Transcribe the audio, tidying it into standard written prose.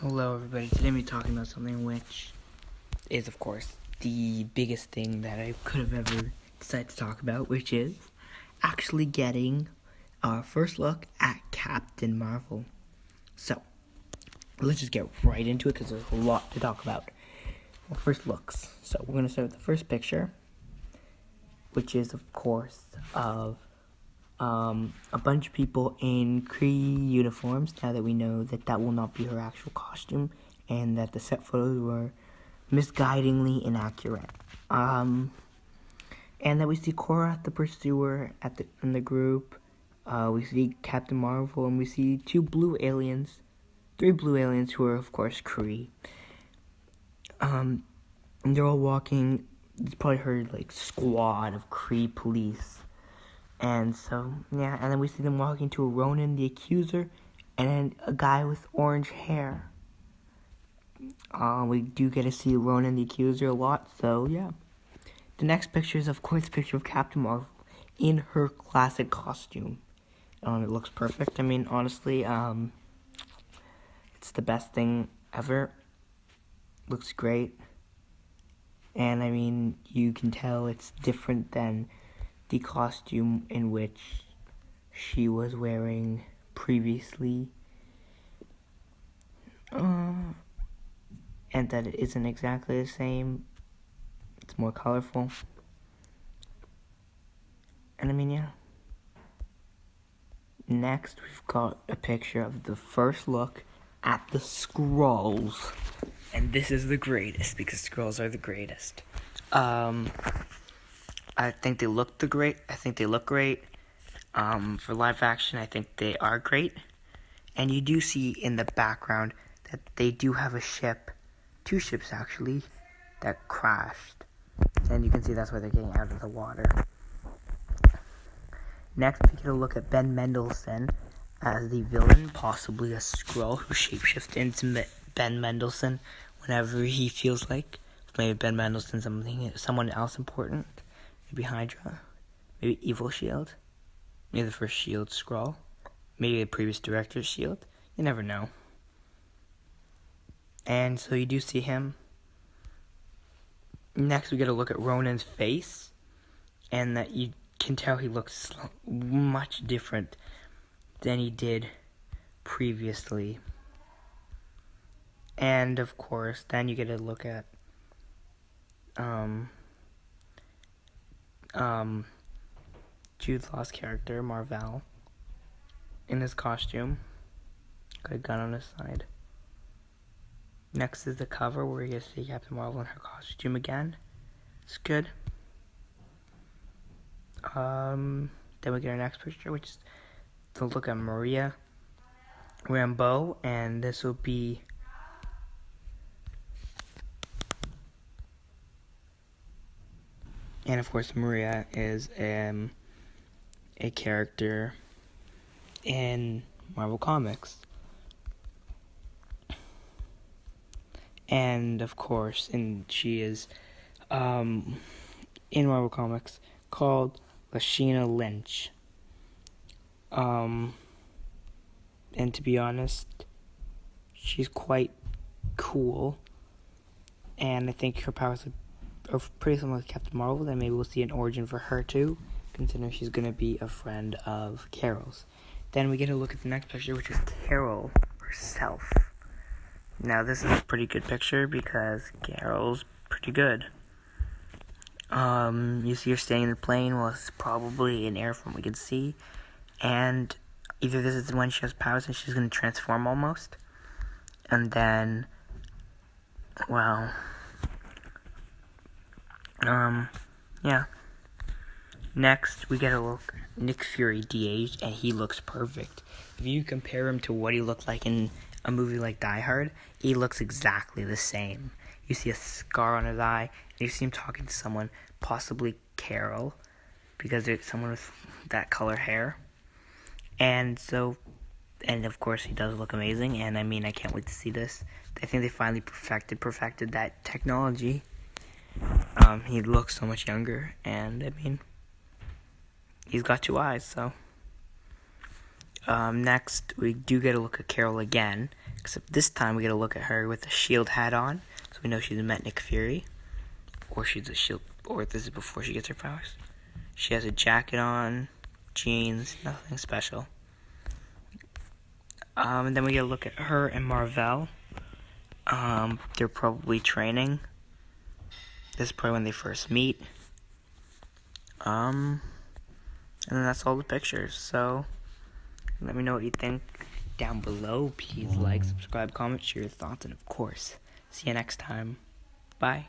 Hello everybody, today we're talking about something which is of course the biggest thing that I could have ever decided to talk about, which is actually getting our first look at Captain Marvel. So, let's just get right into it because there's a lot to talk about. Well, first looks. So we're going to start with the first picture, which is of course of a bunch of people in Kree uniforms, now that we know that will not be her actual costume and that the set photos were misguidingly inaccurate. And that we see Korra, the pursuer, in the group. We see Captain Marvel, and we see three blue aliens who are of course Kree. And they're all walking. It's probably her squad of Kree police. And so, yeah, and then we see them walking to a Ronan the Accuser and then a guy with orange hair. We do get to see Ronan the Accuser a lot, so yeah. The next picture is, of course, a picture of Captain Marvel in her classic costume. It looks perfect. I mean, honestly, it's the best thing ever. Looks great. And, I mean, you can tell it's different than the costume in which she was wearing previously, and that it isn't exactly the same. It's more colorful, and I mean, yeah. Next, we've got a picture of the first look at the Skrulls, and this is the greatest because Skrulls are the greatest. I think they look great. For live action, I think they are great. And you do see in the background that they do have a ship, 2 ships actually, that crashed. And you can see that's why they're getting out of the water. Next, we get a look at Ben Mendelsohn as the villain, possibly a Skrull who shapeshifts into Ben Mendelsohn whenever he feels like. Maybe Ben Mendelsohn someone else important. Maybe Hydra, maybe Evil Shield, maybe the first Shield Skrull, maybe the previous director's Shield. You never know. And so you do see him. Next, we get a look at Ronan's face, and that you can tell he looks much different than he did previously. And of course, then you get a look at Jude Law's character, Marvel, in his costume. Got a gun on his side. Next is the cover where you get to see Captain Marvel in her costume again. It's good. Then we get our next picture, which is the look at Maria Rambeau, and this will be and of course Maria is a character in Marvel Comics. And of course, she is in Marvel Comics called Lashina Lynch. And to be honest, she's quite cool. And I think her powers are pretty similar to Captain Marvel. And maybe we'll see an origin for her too, considering she's going to be a friend of Carol's. Then we get a look at the next picture, which is Carol herself. Now, this is a pretty good picture because Carol's pretty good. You see her staying in the plane. Well, it's probably an air from we can see. And either this is when she has powers and she's going to transform almost. And then, well, yeah. Next, we get a look at Nick Fury de-aged, and he looks perfect. If you compare him to what he looked like in a movie like Die Hard, he looks exactly the same. You see a scar on his eye, and you see him talking to someone, possibly Carol, because there's someone with that color hair. And of course he does look amazing, and I mean, I can't wait to see this. I think they finally perfected that technology. He looks so much younger, and I mean, he's got 2 eyes, so. Next, we do get a look at Carol again, Except this time we get a look at her with a shield hat on, so we know she's met Nick Fury, or she's a shield, or this is before she gets her powers. She has a jacket on, jeans, nothing special. And then we get a look at her and Marvel. They're probably training. This is probably when they first meet. And then that's all the pictures. So let me know what you think down below. Please like, subscribe, comment, share your thoughts, and of course, see you next time. Bye.